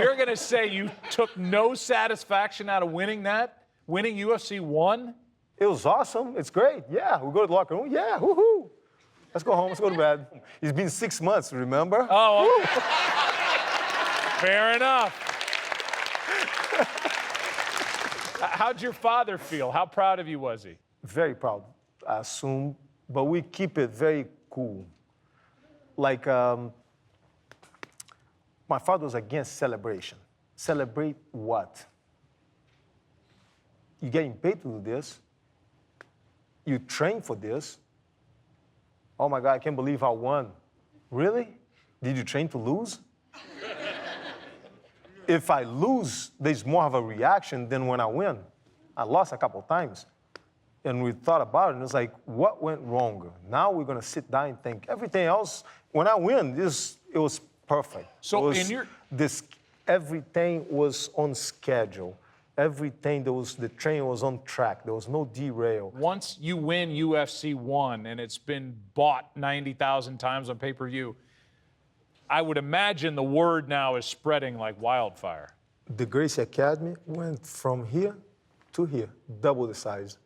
you're going to say you took no satisfaction out of winning that? Winning UFC 1? It was awesome. It's great. Yeah, we go to the locker room. Yeah, woohoo. Let's go home. Let's go to bed. It's been 6 months, remember? Oh, okay. Fair enough. How'd your father feel? How proud of you was he? Very proud, I assume. But we keep it very cool. Like, my father was against celebration. Celebrate what? You're getting paid to do this. You train for this. Oh my God, I can't believe I won. Really? Did you train to lose? If I lose, there's more of a reaction than when I win. I lost a couple times. And we thought about it, and it's like, what went wrong? Now we're gonna sit down and think. Everything else, when I win, it was perfect. So everything was on schedule. Everything, the train was on track. There was no derail. Once you win UFC 1 and it's been bought 90,000 times on pay-per-view, I would imagine the word now is spreading like wildfire. The Gracie Academy went from here to here, double the size.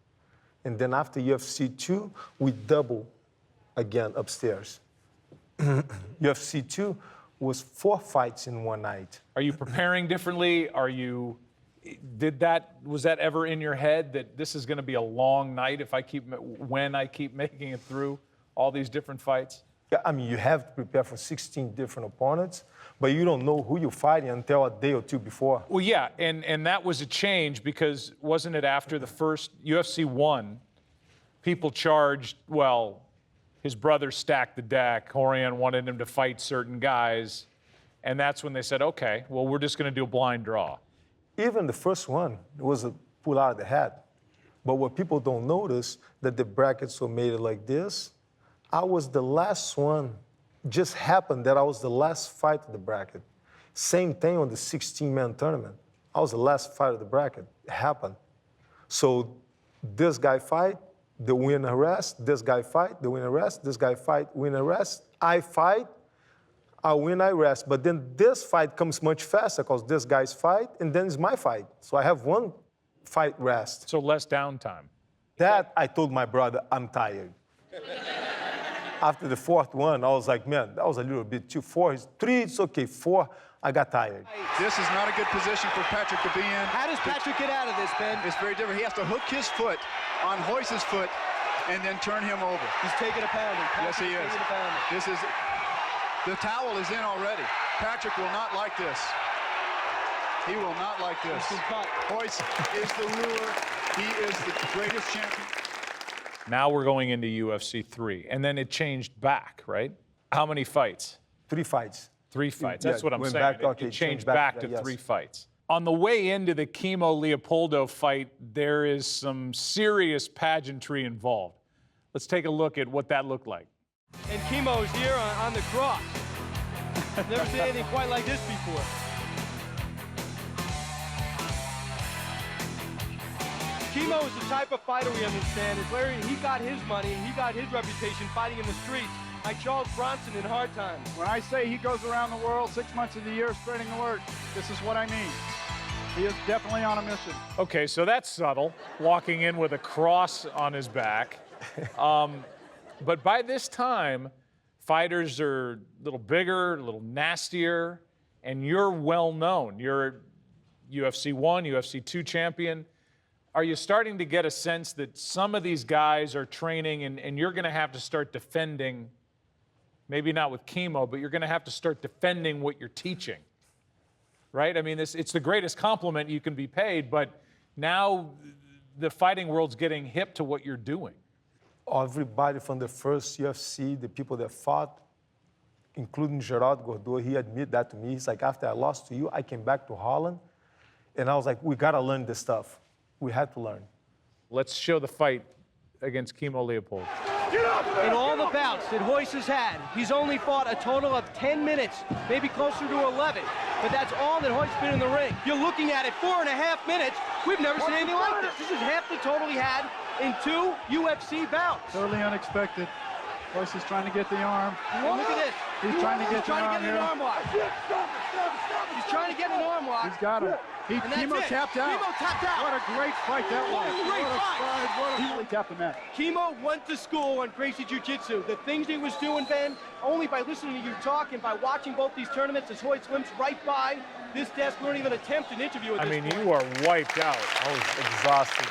And then after UFC 2, we double again upstairs. UFC 2 was 4 fights in one night. Are you preparing differently? Was that ever in your head that this is going to be a long night when I keep making it through all these different fights? Yeah, I mean, you have to prepare for 16 different opponents, but you don't know who you're fighting until a day or two before. Well, yeah, and that was a change because wasn't it after the first UFC 1, people charged, well, his brother stacked the deck, Horian wanted him to fight certain guys, and that's when they said, okay, well, we're just going to do a blind draw. Even the first one was a pull out of the hat. But what people don't notice, that the brackets were made like this. I was the last one. Just happened that I was the last fight of the bracket. Same thing on the 16-man tournament. I was the last fight of the bracket. It happened. So this guy fight, the winner rest. This guy fight, the winner rest. This guy fight, winner rest. I fight, I win, I rest. But then this fight comes much faster because this guy's fight, and then it's my fight. So I have one fight rest. So less downtime. That, I told my brother, I'm tired. After the fourth one, I was like, man, that was a little bit too. 3, it's okay. 4, I got tired. This is not a good position for Patrick to be in. How does Patrick get out of this, Ben? It's very different. He has to hook his foot on Royce's foot and then turn him over. He's taking a pounding. Yes, he is. This is, the towel is in already. Patrick will not like this. He will not like this. Royce is the ruler. He is the greatest champion. Now we're going into UFC 3, and then it changed back, right? How many fights? 3 fights. 3 fights. That's what I'm saying. It changed back to yes. 3 fights. On the way into the Kimo Leopoldo fight, there is some serious pageantry involved. Let's take a look at what that looked like. And Kimo's here on the cross. I've never seen anything quite like this before. Kimo is the type of fighter we understand. Is Larry, he got his money, he got his reputation fighting in the streets, like Charles Bronson in hard times. When I say he goes around the world 6 months of the year spreading the word, this is what I mean. He is definitely on a mission. Okay, so that's subtle, walking in with a cross on his back. But by this time, fighters are a little bigger, a little nastier, and you're well known. You're UFC 1, UFC 2 champion. Are you starting to get a sense that some of these guys are training and you're going to have to start defending, maybe not with Kimo, but you're going to have to start defending what you're teaching, right? I mean, it's the greatest compliment you can be paid, but now the fighting world's getting hip to what you're doing. Everybody from the first UFC, the people that fought, including Geraldo Gordon, he admitted that to me. He's like, after I lost to you, I came back to Holland, and I was like, we got to learn this stuff. We had to learn. Let's show the fight against Kimo Leopoldo. In all the bouts that Royce has had, he's only fought a total of 10 minutes, maybe closer to 11. But that's all that Royce's been in the ring. You're looking at it, 4.5 minutes. We've never seen anything like this. This is half the total he had in 2 UFC bouts. Totally unexpected. Royce is trying to get the arm. And look at this. He's trying to get an arm lock. He's trying to get an arm lock. He's got him. Kimo tapped out. Kimo tapped out. What a great fight that was. What a great fight. He really tapped him out. Kimo went to school on Gracie Jiu-Jitsu. The things he was doing, Ben, only by listening to you talk and by watching both these tournaments as Royce limps right by this desk, we don't even attempt an interview at this point. You are wiped out. I was exhausted.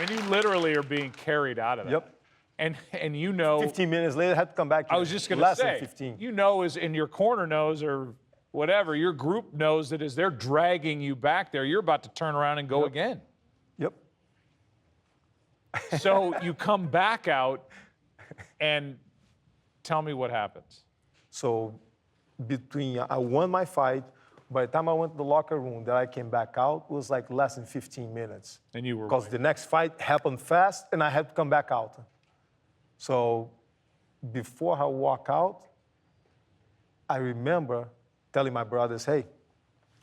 You literally are being carried out of that. Yep. And you know. 15 minutes later, I had to come back. I was just going to less say. than 15. You know, is in your corner knows or whatever, your group knows that as they're dragging you back there, you're about to turn around and go again. Yep. So you come back out and tell me what happens. So I won my fight. By the time I went to the locker room that I came back out, it was like less than 15 minutes. And you were because the next fight happened fast and I had to come back out. So before I walk out, I remember telling my brothers, hey,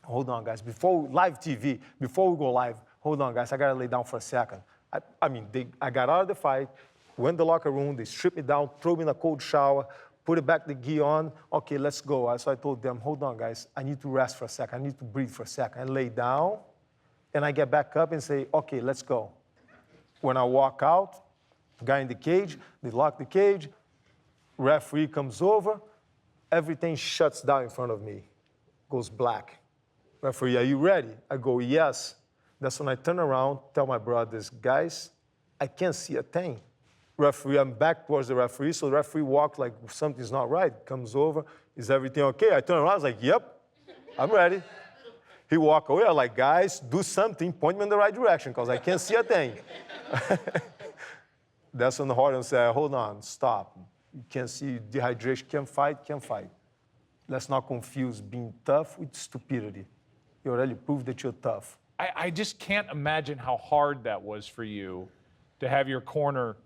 hold on, guys. Live TV, before we go live, hold on, guys. I got to lay down for a second. I got out of the fight, went to the locker room. They stripped me down, threw me in a cold shower, put it back the gi on. Okay, let's go. So I told them, hold on, guys. I need to rest for a second. I need to breathe for a second. I lay down, and I get back up and say, okay, let's go. When I walk out, guy in the cage, they lock the cage, referee comes over, everything shuts down in front of me, goes black. Referee, are you ready? I go, yes. That's when I turn around, tell my brothers, guys, I can't see a thing. Referee, I'm back towards the referee, so the referee walked like something's not right, comes over, is everything okay? I turn around, I was like, yep, I'm ready. He walked away, I was like, guys, do something, point me in the right direction, because I can't see a thing. That's when the Horton said, hold on, stop. You can't see dehydration, can't fight. Let's not confuse being tough with stupidity. You already proved that you're tough. I just can't imagine how hard that was for you to have your corner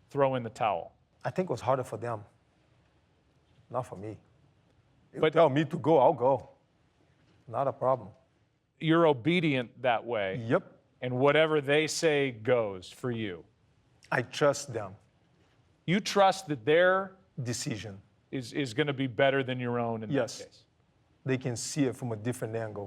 throw in the towel. I think it was harder for them, not for me. But tell me to go, I'll go. Not a problem. You're obedient that way. Yep. And whatever they say goes for you. I trust them. You trust that their decision is going to be better than your own in this case. They can see it from a different angle.